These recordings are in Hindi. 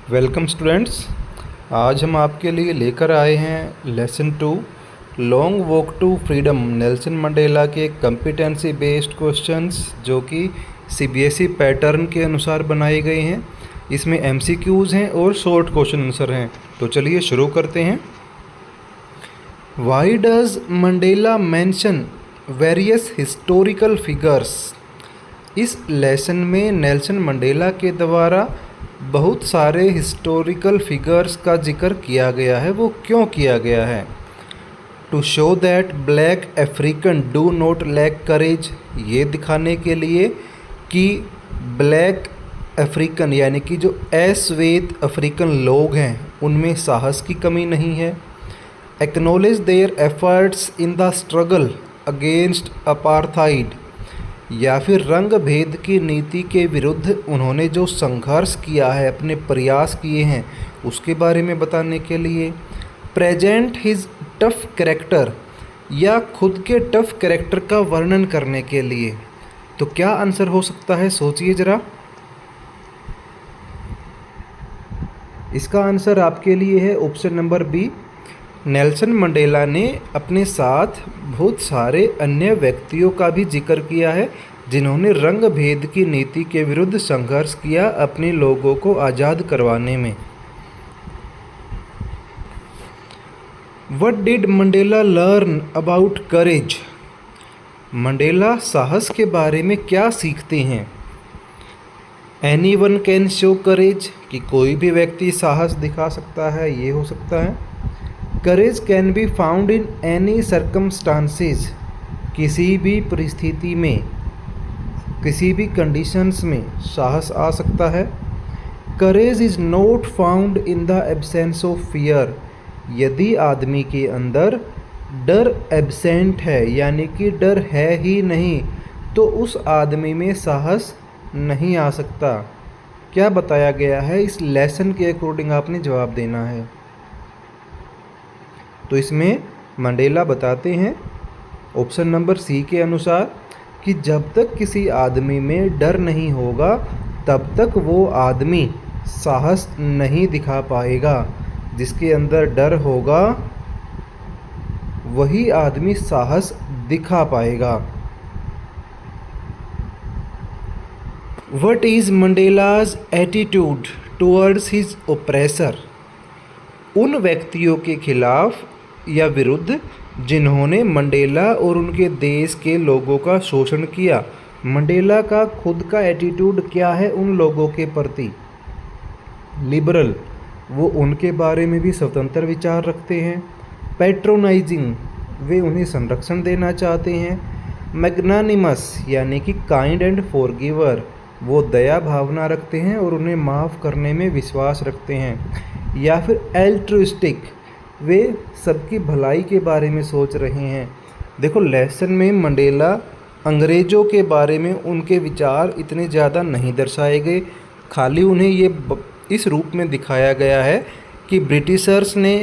Welcome students. आज हम आपके लिए लेकर आए हैं lesson 2 long walk to freedom Nelson Mandela के कॉम्पिटेंसी बेस्ड क्वेश्चंस जो कि सीबीएसई पैटर्न के अनुसार बनाए गए हैं। इसमें एमसीक्यूज़ हैं और शॉर्ट क्वेश्चन आंसर हैं। तो चलिए शुरू करते हैं। Why does Mandela mention various historical figures. इस लेसन में नेल्सन मंडेला के द्वारा बहुत सारे हिस्टोरिकल फिगर्स का जिक्र किया गया है। वो क्यों किया गया है? To show that black African do not lack courage, ये दिखाने के लिए कि ब्लैक अफ्रीकन यानी कि जो अश्वेत अफ्रीकन लोग हैं उनमें साहस की कमी नहीं है। Acknowledge their efforts in the struggle against apartheid, या फिर रंग भेद की नीति के विरुद्ध उन्होंने जो संघर्ष किया है, अपने प्रयास किए हैं, उसके बारे में बताने के लिए। प्रेजेंट हिज टफ कैरेक्टर, या खुद के टफ कैरेक्टर का वर्णन करने के लिए। तो क्या आंसर हो सकता है, सोचिए ज़रा। इसका आंसर आपके लिए है option number B. Nelson Mandela ने अपने साथ बहुत सारे अन्य व्यक्तियों का भी जिक्र किया है जिन्होंने रंग भेद की नीति के विरुद्ध संघर्ष किया अपने लोगों को आज़ाद करवाने में। What did Mandela learn about courage? Mandela साहस के बारे में क्या सीखते हैं? एनीवन कैन शो करेज, कि कोई भी व्यक्ति साहस दिखा सकता है, ये हो सकता है। Courage can be found in any circumstances, किसी भी परिस्थिति में, किसी भी कंडीशंस में साहस आ सकता है। करेज is not found in the absence of fear, यदि आदमी के अंदर डर एब्सेंट है यानी कि डर है ही नहीं, तो उस आदमी में साहस नहीं आ सकता। क्या बताया गया है इस लेसन के अकॉर्डिंग आपने जवाब देना है। तो इसमें मंडेला बताते हैं ऑप्शन नंबर सी के अनुसार कि जब तक किसी आदमी में डर नहीं होगा तब तक वो आदमी साहस नहीं दिखा पाएगा। जिसके अंदर डर होगा वही आदमी साहस दिखा पाएगा। What is Mandela's attitude towards his oppressor? उन व्यक्तियों के खिलाफ या विरुद्ध जिन्होंने मंडेला और उनके देश के लोगों का शोषण किया, मंडेला का खुद का एटीट्यूड क्या है उन लोगों के प्रति? लिबरल, वो उनके बारे में भी स्वतंत्र विचार रखते हैं। पैट्रोनाइजिंग, वे उन्हें संरक्षण देना चाहते हैं। मैग्नानिमस, यानी कि काइंड एंड फॉरगिवर, वो दया भावना रखते हैं और उन्हें माफ़ करने में विश्वास रखते हैं। या फिर एल्ट्रुइस्टिक, वे सबकी भलाई के बारे में सोच रहे हैं। देखो लेसन में मंडेला अंग्रेज़ों के बारे में उनके विचार इतने ज़्यादा नहीं दर्शाए गए, खाली उन्हें ये इस रूप में दिखाया गया है कि ब्रिटिशर्स ने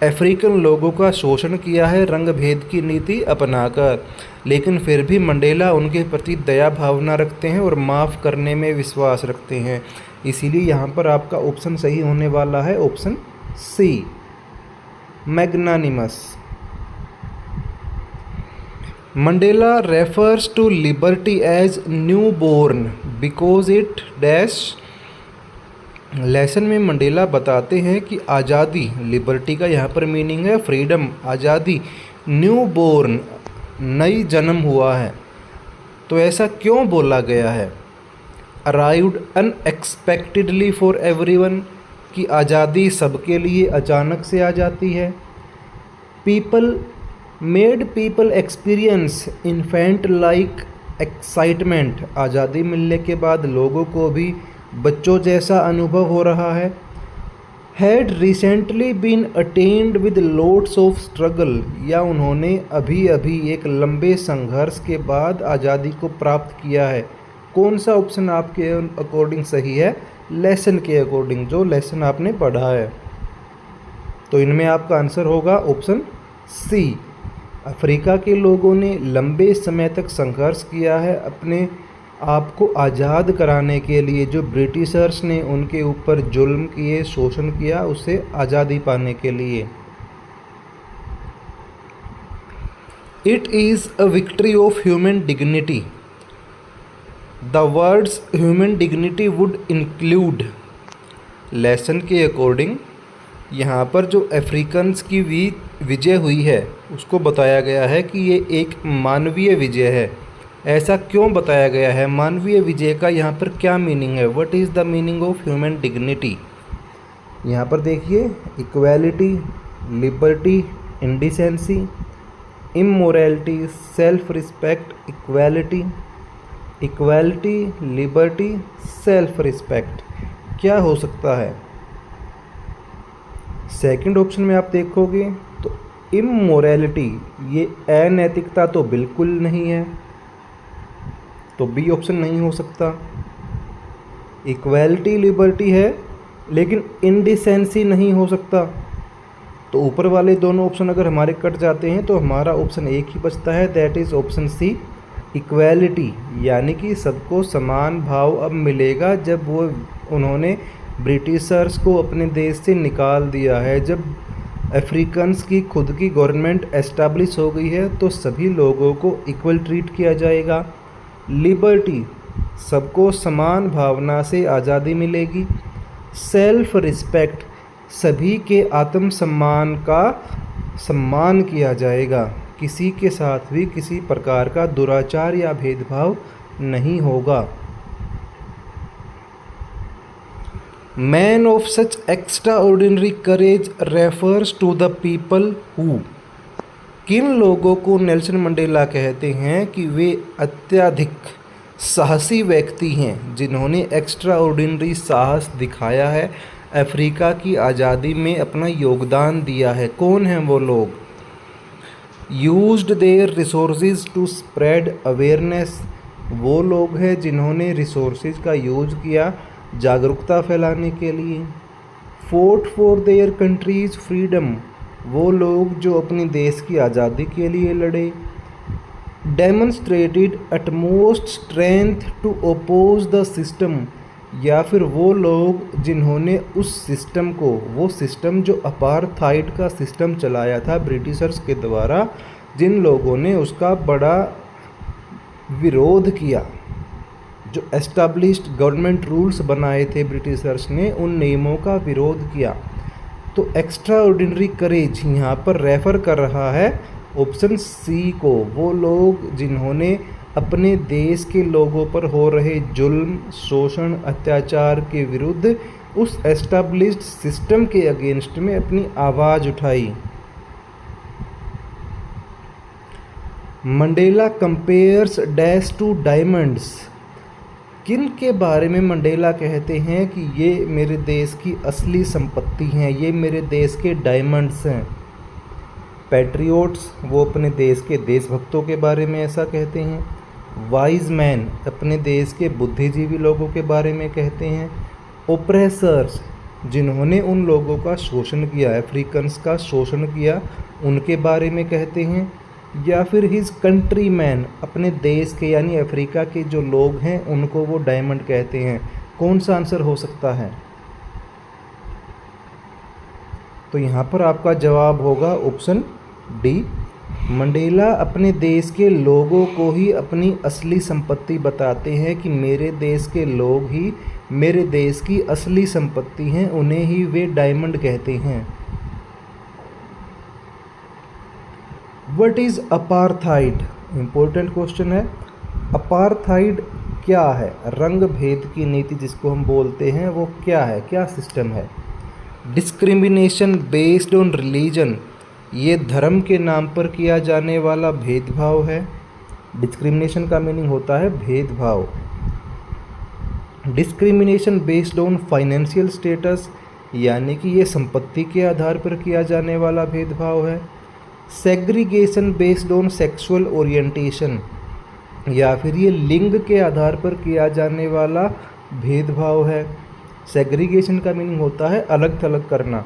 अफ्रीकन लोगों का शोषण किया है रंग भेद की नीति अपनाकर, लेकिन फिर भी मंडेला उनके प्रति दया भावना रखते हैं और माफ़ करने में विश्वास रखते हैं। इसीलिए यहाँ पर आपका ऑप्शन सही होने वाला है option C, magnanimous. Mandela refers to liberty as new born because it dash. Lesson में मंडेला बताते हैं कि आज़ादी, लिबर्टी का यहाँ पर मीनिंग है फ्रीडम, आज़ादी, न्यू बोर्न, नई जन्म हुआ है। तो ऐसा क्यों बोला गया है? अराइव्ड अनएक्सपेक्टेडली फॉर एवरीवन, कि आज़ादी सबके लिए अचानक से आ जाती है। People made people experience infant like excitement, आज़ादी मिलने के बाद लोगों को भी बच्चों जैसा अनुभव हो रहा है। Had recently been attend with loads of struggle, या उन्होंने अभी अभी एक लंबे संघर्ष के बाद आज़ादी को प्राप्त किया है। कौन सा ऑप्शन आपके अकॉर्डिंग सही है? लेसन के अकॉर्डिंग, जो लेसन आपने पढ़ा है। तो इनमें आपका आंसर होगा ऑप्शन सी। अफ्रीका के लोगों ने लंबे समय तक संघर्ष किया है अपने आपको आज़ाद कराने के लिए जो ब्रिटिशर्स ने उनके ऊपर जुल्म किए, शोषण किया, उससे आज़ादी पाने के लिए। It is a victory of human dignity. The words human dignity would include. Lesson के अकॉर्डिंग यहाँ पर जो अफ्रीकन्स की विजय हुई है उसको बताया गया है कि ये एक मानवीय विजय है। ऐसा क्यों बताया गया है? मानवीय विजय का यहाँ पर क्या मीनिंग है? What is the meaning of human dignity? यहाँ पर देखिए, equality, liberty, indecency, immorality, self respect, equality, liberty, self respect. क्या हो सकता है? सेकंड ऑप्शन में आप देखोगे तो इमोरलिटी, ये अनैतिकता तो बिल्कुल नहीं है, तो बी ऑप्शन नहीं हो सकता। इक्वालिटी, लिबर्टी है लेकिन इंडिसेंसी नहीं हो सकता, तो ऊपर वाले दोनों ऑप्शन अगर हमारे कट जाते हैं तो हमारा ऑप्शन एक ही बचता है, that is option C, equality. यानी कि सबको समान भाव अब मिलेगा जब उन्होंने ब्रिटिशर्स को अपने देश से निकाल दिया है। जब अफ्रीकन्स की खुद की गवर्नमेंट एस्टैब्लिश हो गई है तो सभी लोगों को इक्वल ट्रीट किया जाएगा। लिबर्टी, सबको समान भावना से आज़ादी मिलेगी। सेल्फ रिस्पेक्ट, सभी के आत्मसम्मान का सम्मान किया जाएगा, किसी के साथ भी किसी प्रकार का दुराचार या भेदभाव नहीं होगा। Man of such extraordinary courage refers to the people who. किन लोगों को नेल्सन मंडेला कहते हैं कि वे अत्यधिक साहसी व्यक्ति हैं जिन्होंने एक्स्ट्रा ऑर्डिनरी साहस दिखाया है, अफ्रीका की आज़ादी में अपना योगदान दिया है? कौन हैं वो लोग? Used their resources to spread awareness, वो लोग हैं जिन्होंने रिसोर्सेज का यूज किया जागरूकता फैलाने के लिए। Fort for their countries freedom, वो लोग जो अपने देश की आज़ादी के लिए लड़े। Demonstrated utmost strength to oppose the system, या फिर वो लोग जिन्होंने उस सिस्टम को, वो सिस्टम जो अपार्थाइड का सिस्टम चलाया था ब्रिटिशर्स के द्वारा, जिन लोगों ने उसका बड़ा विरोध किया, जो एस्टैब्लिश्ड गवर्नमेंट रूल्स बनाए थे ब्रिटिशर्स ने, उन नियमों का विरोध किया। तो एक्स्ट्रा ऑर्डिनरी करेज यहाँ पर रेफ़र कर रहा है ऑप्शन सी को, वो लोग जिन्होंने अपने देश के लोगों पर हो रहे जुल्म, शोषण, अत्याचार के विरुद्ध उस एस्टैब्लिश्ड सिस्टम के अगेंस्ट में अपनी आवाज़ उठाई। Mandela compares dash to diamonds, किन के बारे में मंडेला कहते हैं कि ये मेरे देश की असली संपत्ति हैं, ये मेरे देश के डायमंड्स हैं? पैट्रियोट्स, वो अपने देश के देशभक्तों के बारे में ऐसा कहते हैं। वाइज मैन, अपने देश के बुद्धिजीवी लोगों के बारे में कहते हैं। ओप्रेसर्स, जिन्होंने उन लोगों का शोषण किया, अफ्रीकन्स का शोषण किया, उनके बारे में कहते हैं। या फिर हिज कंट्री मैन, अपने देश के यानी अफ्रीका के जो लोग हैं उनको वो डायमंड कहते हैं। कौन सा आंसर हो सकता है? तो यहाँ पर आपका जवाब होगा ऑप्शन डी। मंडेला अपने देश के लोगों को ही अपनी असली संपत्ति बताते हैं कि मेरे देश के लोग ही मेरे देश की असली संपत्ति हैं, उन्हें ही वे डायमंड कहते हैं। What is apartheid? Important question है। अपार्थाइड क्या है? रंग भेद की नीति जिसको हम बोलते हैं, वो क्या है, क्या सिस्टम है? डिस्क्रिमिनेशन बेस्ड ऑन रिलीजन, ये धर्म के नाम पर किया जाने वाला भेदभाव है। डिस्क्रिमिनेशन का मीनिंग होता है भेदभाव। Discrimination based on financial status, यानी कि ये संपत्ति के आधार पर किया जाने वाला भेदभाव है। Segregation based on sexual orientation, या फिर ये लिंग के आधार पर किया जाने वाला भेदभाव है। सेग्रीगेशन का मीनिंग होता है अलग थलग करना।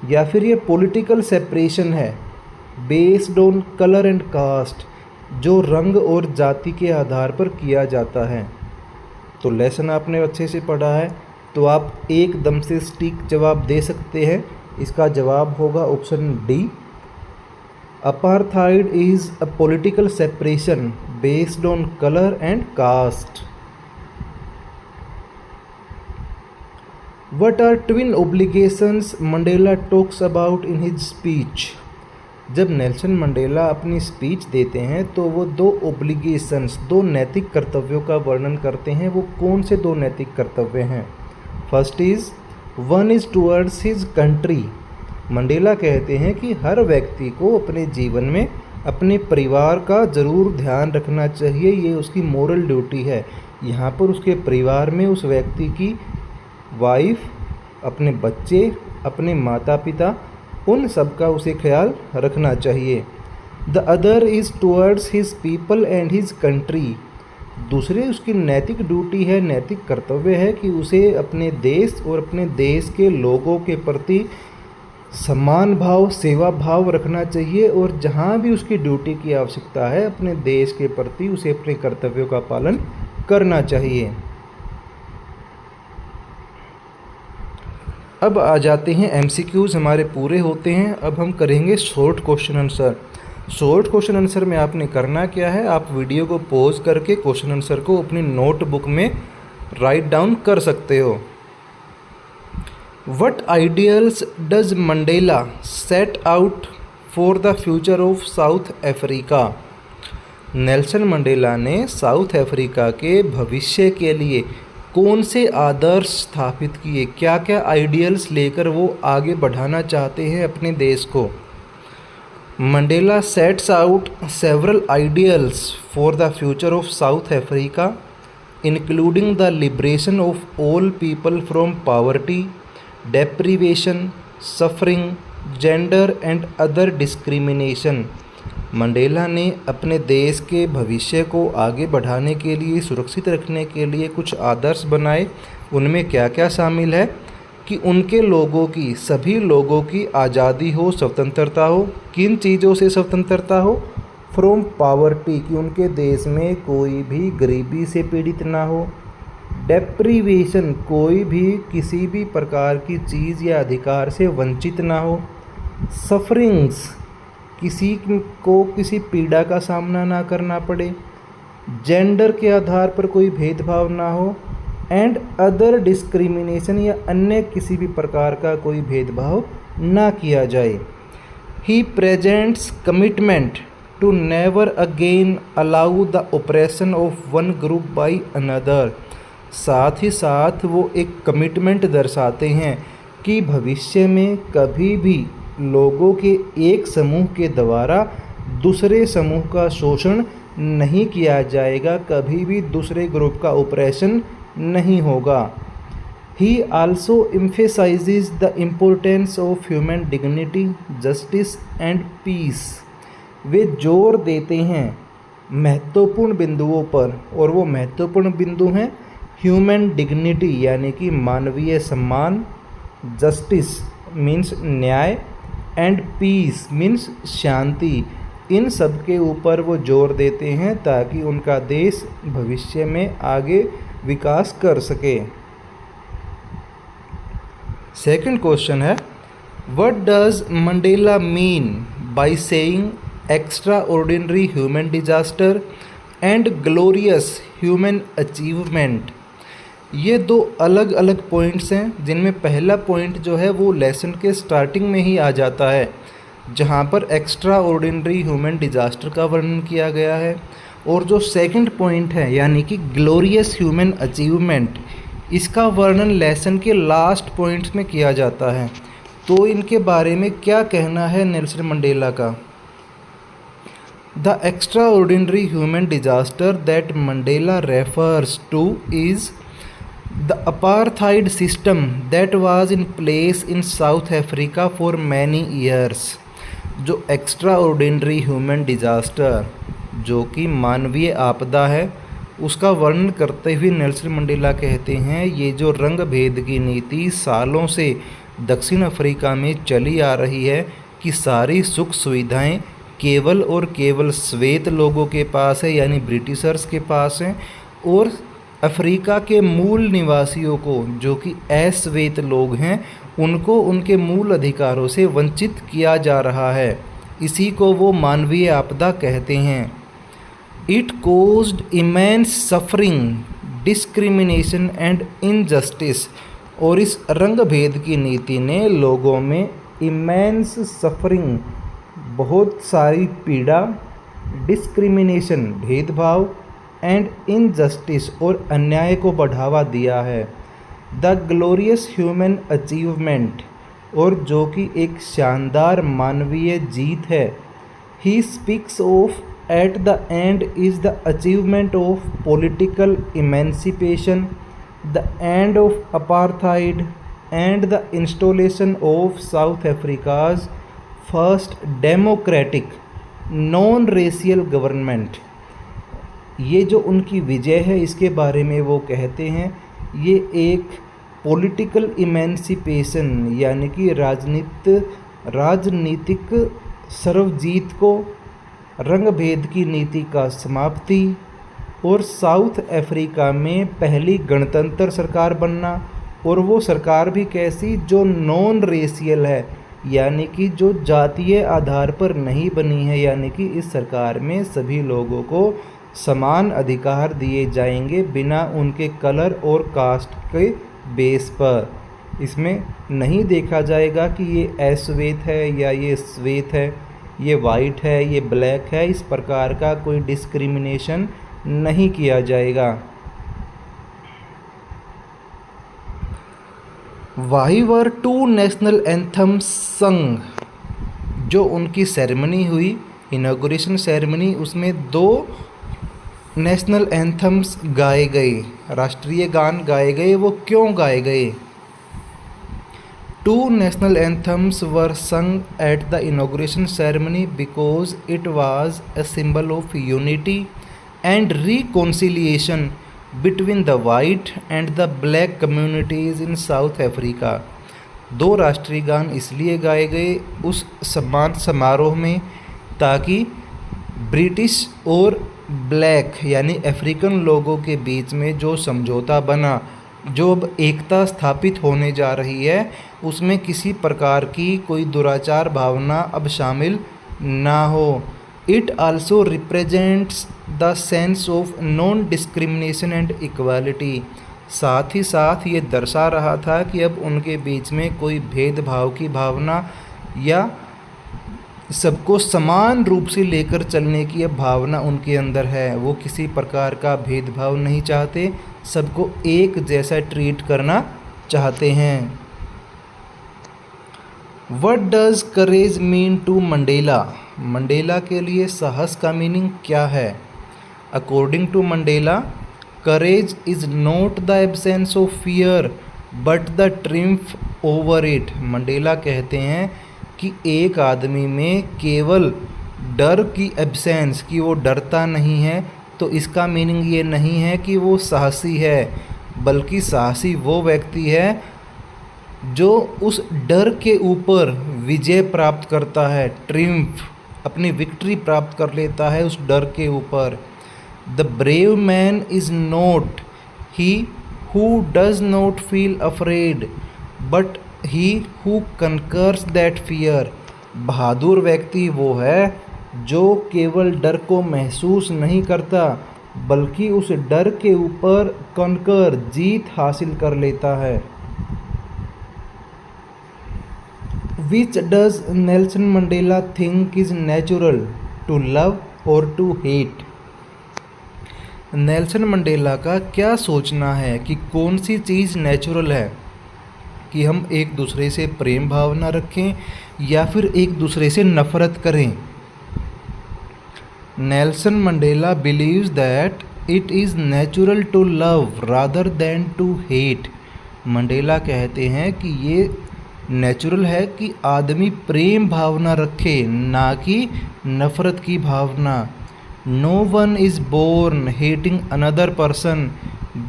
या फिर ये पॉलिटिकल सेपरेशन है based on colour and caste, जो रंग और जाति के आधार पर किया जाता है। तो लेसन आपने अच्छे से पढ़ा है, तो आप एकदम से सटीक जवाब दे सकते हैं। इसका जवाब होगा option D. Apartheid is a political separation based on colour and caste. What are twin obligations Mandela talks about in his speech? जब नेल्सन मंडेला अपनी स्पीच देते हैं तो वो दो ओब्लिगेशंस, दो नैतिक कर्तव्यों का वर्णन करते हैं। वो कौन से दो नैतिक कर्तव्य हैं? First is one is towards his country. Mandela कहते हैं कि हर व्यक्ति को अपने जीवन में अपने परिवार का ज़रूर ध्यान रखना चाहिए, ये उसकी मोरल ड्यूटी है। यहाँ पर उसके परिवार में उस व्यक्ति की वाइफ, अपने बच्चे, अपने माता पिता, उन सब का उसे ख्याल रखना चाहिए। The other is towards his people and his country. दूसरे उसकी नैतिक ड्यूटी है, नैतिक कर्तव्य है कि उसे अपने देश और अपने देश के लोगों के प्रति सम्मान भाव, सेवा भाव रखना चाहिए। और जहाँ भी उसकी ड्यूटी की आवश्यकता है अपने देश के प्रति उसे अपने कर्तव्यों का पालन करना चाहिए। अब आ जाते हैं एमसीक्यूज़, हमारे पूरे होते हैं। अब हम करेंगे short question answer. Short question answer में आपने करना क्या है, आप वीडियो को पॉज करके क्वेश्चन आंसर को अपनी नोटबुक में राइट डाउन कर सकते हो। What ideals does Mandela set out for the future of south Africa? Nelson Mandela ने साउथ अफ्रीका के भविष्य के लिए कौन से आदर्श स्थापित किए, क्या क्या आइडियल्स लेकर वो आगे बढ़ाना चाहते हैं अपने देश को? Mandela sets out several ideals for the future of south Africa including the liberation of all people from poverty, deprivation, suffering, gender and other discrimination. Mandela ने अपने देश के भविष्य को आगे बढ़ाने के लिए, सुरक्षित रखने के लिए कुछ आदर्श बनाए। उनमें क्या क्या शामिल है कि उनके लोगों की, सभी लोगों की आज़ादी हो, स्वतंत्रता हो। किन चीज़ों से स्वतंत्रता हो? फ्रॉम पॉवर्टी, कि उनके देश में कोई भी गरीबी से पीड़ित ना हो। डेप्रीवेशन, कोई भी किसी भी प्रकार की चीज़ या अधिकार से वंचित ना हो। सफरिंग्स, किसी को किसी पीड़ा का सामना ना करना पड़े। जेंडर के आधार पर कोई भेदभाव ना हो। एंड अदर डिस्क्रिमिनेशन, या अन्य किसी भी प्रकार का कोई भेदभाव ना किया जाए। He presents commitment to never again allow the operation of one group by another. साथ ही साथ वो एक कमिटमेंट दर्शाते हैं कि भविष्य में कभी भी लोगों के एक समूह के द्वारा दूसरे समूह का शोषण नहीं किया जाएगा, कभी भी दूसरे ग्रुप का ऑपरेशन नहीं होगा। He also emphasises the importance of human dignity, justice and peace. वे जोर देते हैं महत्वपूर्ण बिंदुओं पर, और वो महत्वपूर्ण बिंदु हैं ह्यूमन डिग्निटी यानी कि मानवीय सम्मान, जस्टिस मीन्स न्याय, एंड पीस मीन्स शांति। इन सब के ऊपर वो जोर देते हैं ताकि उनका देश भविष्य में आगे विकास कर सके। सेकंड क्वेश्चन है, what does Mandela mean by saying extra ordinary human disaster and glorious human achievement? ये दो अलग अलग पॉइंट्स हैं, जिनमें पहला पॉइंट जो है वो लेसन के स्टार्टिंग में ही आ जाता है, जहाँ पर एक्स्ट्रा ऑर्डिनरी ह्यूमन डिजास्टर का वर्णन किया गया है। और जो सेकंड पॉइंट है यानी कि ग्लोरियस ह्यूमन अचीवमेंट, इसका वर्णन लेसन के लास्ट पॉइंट्स में किया जाता है। तो इनके बारे में क्या कहना है नेल्सन मंडेला का? The extra ordinary human disaster that Mandela refers two is the apartheid system that was in place in South Africa for many years। जो एक्स्ट्रा ऑर्डिनरी ह्यूमन डिजास्टर, जो कि मानवीय आपदा है, उसका वर्णन करते हुए नेल्सन मंडेला कहते हैं ये जो रंग भेद की नीति सालों से दक्षिण अफ्रीका में चली आ रही है कि सारी सुख सुविधाएं केवल और केवल श्वेत लोगों के पास है, यानी ब्रिटिशर्स के पास है, और अफ्रीका के मूल निवासियों को, जो कि अश्वेत लोग हैं, उनको उनके मूल अधिकारों से वंचित किया जा रहा है। इसी को वो मानवीय आपदा कहते हैं। It caused immense suffering, discrimination and injustice. और इस रंग भेद की नीति ने लोगों में इमेंस सफरिंग, बहुत सारी पीड़ा, डिस्क्रिमिनेशन भेदभाव, एंड इनजस्टिस और अन्याय को बढ़ावा दिया है। द ग्लोरियस ह्यूमन अचीवमेंट, और जो कि एक शानदार मानवीय जीत है। He speaks of at the end is the achievement of political emancipation, the end of apartheid and the installation of south Africa's first democratic non racial government. ये जो उनकी विजय है, इसके बारे में वो कहते हैं ये एक पॉलिटिकल इमेंसिपेशन, यानी कि राजनीतिक सर्वजीत को, रंग भेद की नीति का समाप्ति, और साउथ अफ्रीका में पहली गणतंत्र सरकार बनना। और वो सरकार भी कैसी, जो नॉन रेशियल है, यानी कि जो जातीय आधार पर नहीं बनी है, यानी कि इस सरकार में सभी लोगों को समान अधिकार दिए जाएंगे बिना उनके कलर और कास्ट के बेस पर। इसमें नहीं देखा जाएगा कि ये अश्वेत है या ये श्वेत है, ये वाइट है, ये ब्लैक है, इस प्रकार का कोई डिस्क्रिमिनेशन नहीं किया जाएगा। वाही वर टू नेशनल एंथम्स संग, जो उनकी सेरेमनी हुई, इनॉग्रेशन सेरेमनी, उसमें 2 नेशनल एंथम्स गाए गए, राष्ट्रीय गान गाए गए। वो क्यों गाए गए? 2 नेशनल एंथम्स वर संग at the inauguration ceremony because it was a symbol of unity and reconciliation between the white and the black communities in south Africa. 2 राष्ट्रीय गान इसलिए गाए गए उस सम्मान समारोह में ताकि ब्रिटिश और ब्लैक यानी अफ्रीकन लोगों के बीच में जो समझौता बना, जो अब एकता स्थापित होने जा रही है, उसमें किसी प्रकार की कोई दुराचार भावना अब शामिल ना हो। It also represents the sense of non discrimination and equality. साथ ही साथ ये दर्शा रहा था कि अब उनके बीच में कोई भेदभाव की भावना या सबको समान रूप से लेकर चलने की अब भावना उनके अंदर है। वो किसी प्रकार का भेदभाव नहीं चाहते, सबको एक जैसा ट्रीट करना चाहते हैं। What does courage mean to Mandela? Mandela के लिए साहस का मीनिंग क्या है? According to Mandela, courage is not the absence of fear but the triumph over it. Mandela कहते हैं कि एक आदमी में केवल डर की एब्सेंस, कि वो डरता नहीं है, तो इसका मीनिंग ये नहीं है कि वो साहसी है, बल्कि साहसी वो व्यक्ति है जो उस डर के ऊपर विजय प्राप्त करता है, ट्रिम्फ, अपनी विक्ट्री प्राप्त कर लेता है उस डर के ऊपर। The brave man is not he who does not feel afraid but he who conquers that fear. बहादुर व्यक्ति वो है जो केवल डर को महसूस नहीं करता, बल्कि उस डर के ऊपर कनकर, जीत हासिल कर लेता है। Which does Nelson Mandela think is natural, to love और टू हेट? नेल्सन मंडेला का क्या सोचना है कि कौन सी चीज़ नेचुरल है, कि हम एक दूसरे से प्रेम भावना रखें या फिर एक दूसरे से नफरत करें? Nelson Mandela believes that it is natural to love rather than to hate. Mandela कहते हैं कि ये नेचुरल है कि आदमी प्रेम भावना रखे, ना कि नफरत की भावना। No one is born hating another person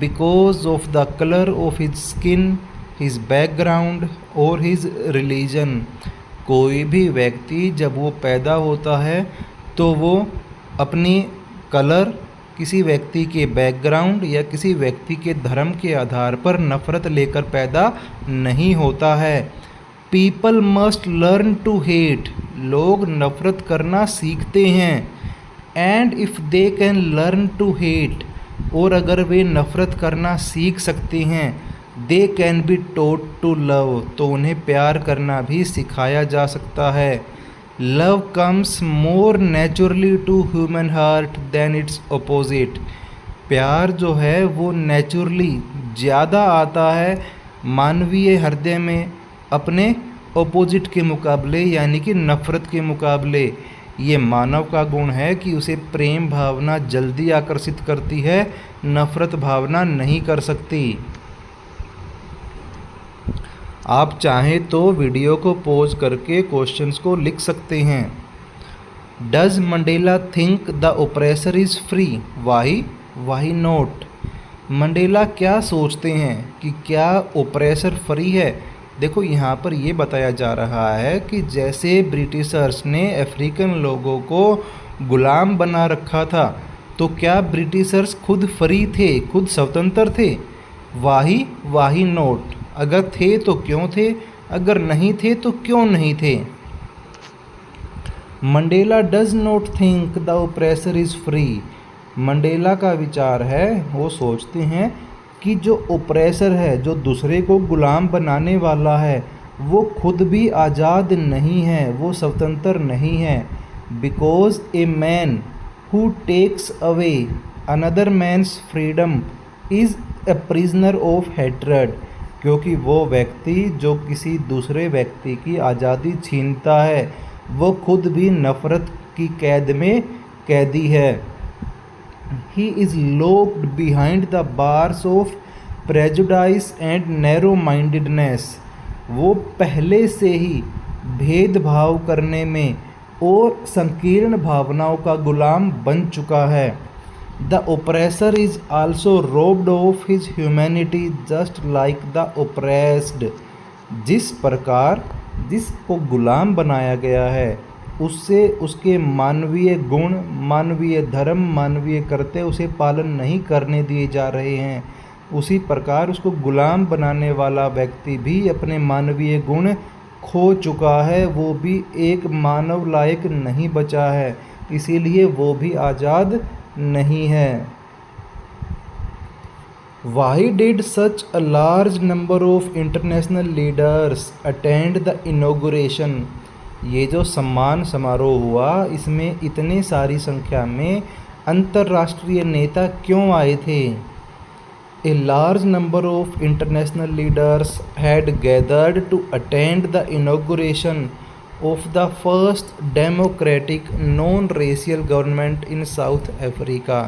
because of the colour of his skin, his background और हिज रिलीजन। कोई भी व्यक्ति जब वो पैदा होता है तो वो अपनी कलर, किसी व्यक्ति के बैकग्राउंड या किसी व्यक्ति के धर्म के आधार पर नफ़रत लेकर पैदा नहीं होता है। People must learn to hate, लोग नफ़रत करना सीखते हैं। And if they can learn to hate, और अगर वे नफ़रत करना सीख सकते हैं, they can be taught to love, तो उन्हें प्यार करना भी सिखाया जा सकता है। Love comes more naturally to human heart than its opposite, प्यार जो है वो नेचुरली ज़्यादा आता है मानवीय हृदय में अपने अपोजिट के मुकाबले, यानी कि नफ़रत के मुकाबले। ये मानव का गुण है कि उसे प्रेम भावना जल्दी आकर्षित करती है, नफ़रत भावना नहीं कर सकती। आप चाहें तो वीडियो को पॉज करके क्वेश्चंस को लिख सकते हैं। Does Mandela think the oppressor is free? Why not? Mandela क्या सोचते हैं कि क्या ओप्रेसर फ्री है? देखो यहाँ पर ये बताया जा रहा है कि जैसे ब्रिटिशर्स ने अफ्रीकन लोगों को गुलाम बना रखा था, तो क्या ब्रिटिशर्स खुद फ्री थे, खुद स्वतंत्र थे? वाही नॉट, अगर थे तो क्यों थे, अगर नहीं थे तो क्यों नहीं थे? Mandela does not think the oppressor is free. Mandela का विचार है, वो सोचते हैं कि जो ओप्रेसर है, जो दूसरे को गुलाम बनाने वाला है, वो खुद भी आज़ाद नहीं है, वो स्वतंत्र नहीं है। Because a man who takes away another man's freedom is a prisoner of hatred, क्योंकि वो व्यक्ति जो किसी दूसरे व्यक्ति की आज़ादी छीनता है, वो खुद भी नफ़रत की कैद में कैदी है। He is locked behind the bars of prejudice and narrow mindedness, वो पहले से ही भेदभाव करने में और संकीर्ण भावनाओं का गुलाम बन चुका है। The oppressor is also robed of his humanity just like the oppressed, जिस प्रकार जिसको गुलाम बनाया गया है उससे उसके मानवीय गुण, मानवीय धर्म, मानवीय कर्तव्य उसे पालन नहीं करने दिए जा रहे हैं, उसी प्रकार उसको गुलाम बनाने वाला व्यक्ति भी अपने मानवीय गुण खो चुका है, वो भी एक मानव लायक नहीं बचा है, इसीलिए वो भी आज़ाद नहीं है। Why did such a large number of international leaders attend the inauguration? ये जो सम्मान समारोह हुआ, इसमें इतने सारी संख्या में अंतर्राष्ट्रीय नेता क्यों आए थे? A large number of international leaders had gathered to attend the inauguration of the first democratic non-racial government in South Africa.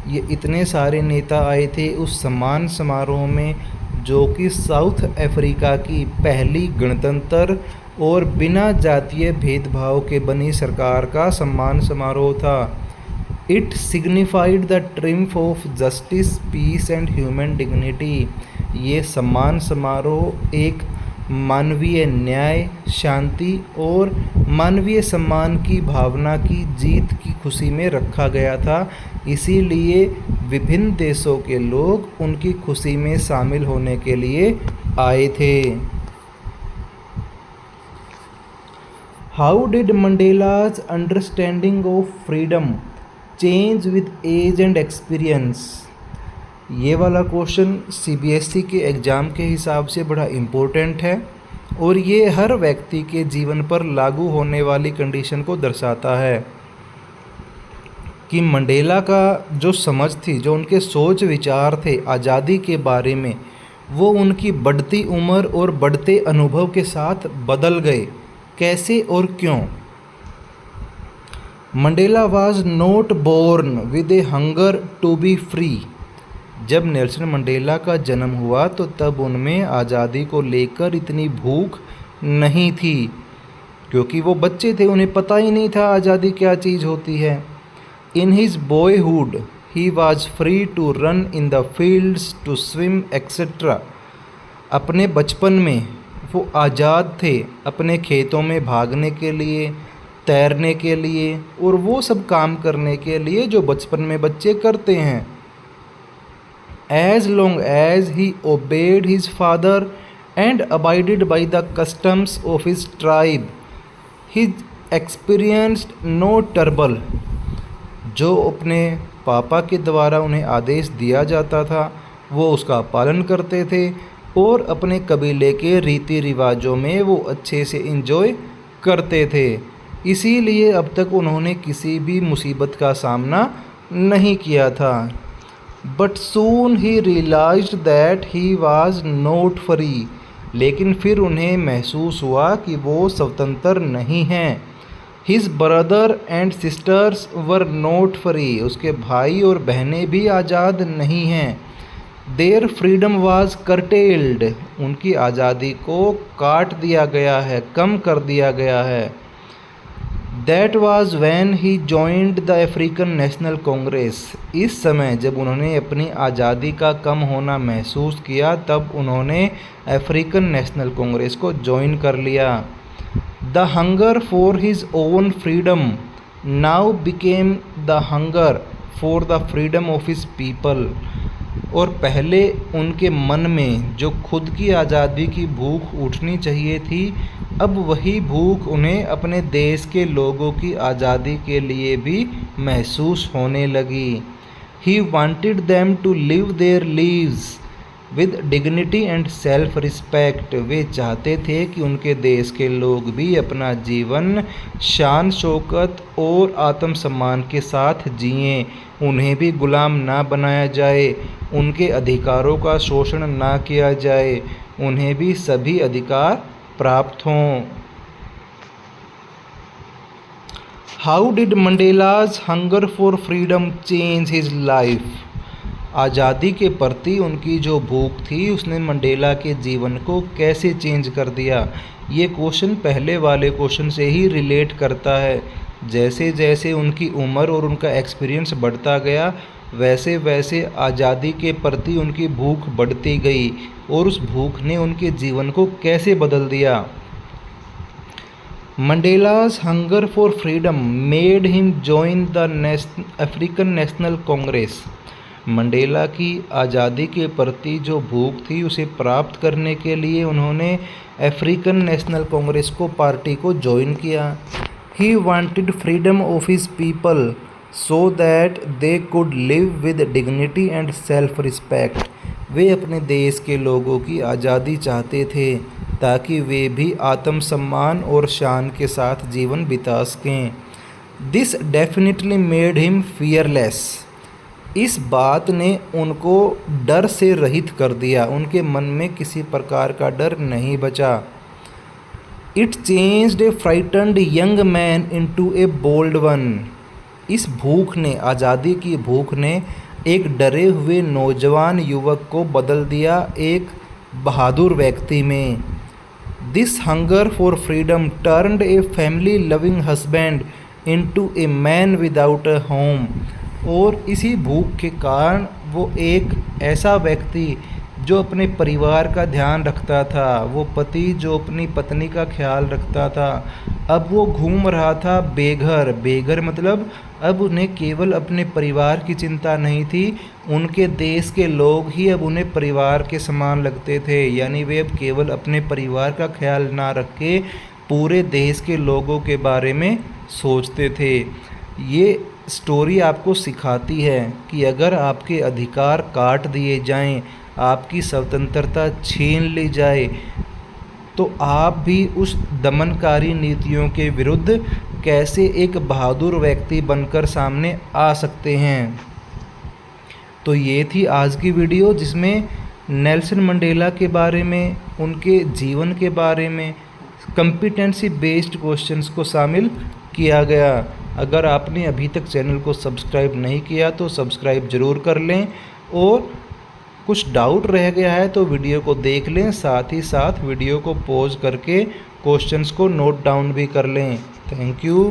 ये इतने सारे नेता आए थे उस सम्मान समारोह में, जो कि साउथ अफ्रीका की पहली गणतंत्र और बिना जातीय भेदभाव के बनी सरकार का सम्मान समारोह था। It signified the triumph of justice, peace and human dignity. ये सम्मान समारोह एक मानवीय न्याय, शांति और मानवीय सम्मान की भावना की जीत की खुशी में रखा गया था, इसीलिए विभिन्न देशों के लोग उनकी खुशी में शामिल होने के लिए आए थे। How did Mandela's understanding of freedom change with age and experience? ये वाला क्वेश्चन सीबीएसई के एग्ज़ाम के हिसाब से बड़ा इम्पोर्टेंट है और ये हर व्यक्ति के जीवन पर लागू होने वाली कंडीशन को दर्शाता है कि मंडेला का जो समझ थी, जो उनके सोच विचार थे आज़ादी के बारे में, वो उनकी बढ़ती उम्र और बढ़ते अनुभव के साथ बदल गए। कैसे और क्यों? Mandela was not born with a hunger to be free. जब नेल्सन मंडेला का जन्म हुआ तो तब उनमें आज़ादी को लेकर इतनी भूख नहीं थी, क्योंकि वो बच्चे थे, उन्हें पता ही नहीं था आज़ादी क्या चीज़ होती है। In his boyhood he was free to run in the fields, to swim etcetera. अपने बचपन में वो आज़ाद थे अपने खेतों में भागने के लिए, तैरने के लिए और वो सब काम करने के लिए जो बचपन में बच्चे करते हैं। As long as he obeyed his father and abided by the customs of his tribe, he experienced no trouble। जो अपने पापा के द्वारा उन्हें आदेश दिया जाता था वो उसका पालन करते थे और अपने कबीले के रीति रिवाजों में वो अच्छे से एंजॉय करते थे, इसीलिए अब तक उन्होंने किसी भी मुसीबत का सामना नहीं किया था। But soon he realised that he was not free. लेकिन फिर उन्हें महसूस हुआ कि वो स्वतंत्र नहीं हैं। His brother and sisters were not free. उसके भाई और बहनें भी आज़ाद नहीं हैं। Their freedom was curtailed. उनकी आज़ादी को काट दिया गया है, कम कर दिया गया है। That was when he joined the African national Congress. इस समय जब उन्होंने अपनी आज़ादी का कम होना महसूस किया तब उन्होंने अफ्रीकन नेशनल कांग्रेस को ज्वाइन कर लिया। The hunger for his own freedom now became the hunger for the freedom of his people. और पहले उनके मन में जो खुद की आज़ादी की भूख उठनी चाहिए थी, अब वही भूख उन्हें अपने देश के लोगों की आज़ादी के लिए भी महसूस होने लगी। He wanted them to live their lives with dignity and self respect. वे चाहते थे कि उनके देश के लोग भी अपना जीवन शान शौकत और आत्मसम्मान के साथ जिएं, उन्हें भी गुलाम ना बनाया जाए, उनके अधिकारों का शोषण ना किया जाए, उन्हें भी सभी अधिकार प्राप्त हों। How did Mandela's hunger for freedom change his life. आज़ादी के प्रति उनकी जो भूख थी उसने मंडेला के जीवन को कैसे चेंज कर दिया। ये क्वेश्चन पहले वाले क्वेश्चन से ही रिलेट करता है। जैसे जैसे उनकी उम्र और उनका एक्सपीरियंस बढ़ता गया वैसे वैसे आज़ादी के प्रति उनकी भूख बढ़ती गई और उस भूख ने उनके जीवन को कैसे बदल दिया। मंडेला's hunger for freedom made him join the African national Congress. Mandela की आज़ादी के प्रति जो भूख थी उसे प्राप्त करने के लिए उन्होंने अफ्रीकन नेशनल कांग्रेस को पार्टी को ज्वाइन किया। He wanted freedom of his people so that they could live with dignity and self respect. वे अपने देश के लोगों की आज़ादी चाहते थे ताकि वे भी आत्मसम्मान और शान के साथ जीवन बिता सकें। This definitely made him fearless. इस बात ने उनको डर से रहित कर दिया, उनके मन में किसी प्रकार का डर नहीं बचा। It changed a frightened young man into a bold one. इस भूख ने, आज़ादी की भूख ने एक डरे हुए नौजवान युवक को बदल दिया एक बहादुर व्यक्ति में। This hunger for freedom turned a family loving husband into a man without a home. और इसी भूख के कारण वो एक ऐसा व्यक्ति जो अपने परिवार का ध्यान रखता था, वो पति जो अपनी पत्नी का ख्याल रखता था, अब वो घूम रहा था बेघर। बेघर मतलब अब उन्हें केवल अपने परिवार की चिंता नहीं थी, उनके देश के लोग ही अब उन्हें परिवार के समान लगते थे। यानी वे अब केवल अपने परिवार का ख्याल ना रख के पूरे देश के लोगों के बारे में सोचते थे। ये स्टोरी आपको सिखाती है कि अगर आपके अधिकार काट दिए जाएं, आपकी स्वतंत्रता छीन ली जाए, तो आप भी उस दमनकारी नीतियों के विरुद्ध कैसे एक बहादुर व्यक्ति बनकर सामने आ सकते हैं। तो ये थी आज की वीडियो जिसमें नेल्सन मंडेला के बारे में, उनके जीवन के बारे में कॉम्पिटेंसी बेस्ड क्वेश्चंस को शामिल किया गया। अगर आपने अभी तक चैनल को सब्सक्राइब नहीं किया तो सब्सक्राइब ज़रूर कर लें, और कुछ डाउट रह गया है तो वीडियो को देख लें, साथ ही साथ वीडियो को पॉज करके क्वेश्चंस को नोट डाउन भी कर लें। Thank you.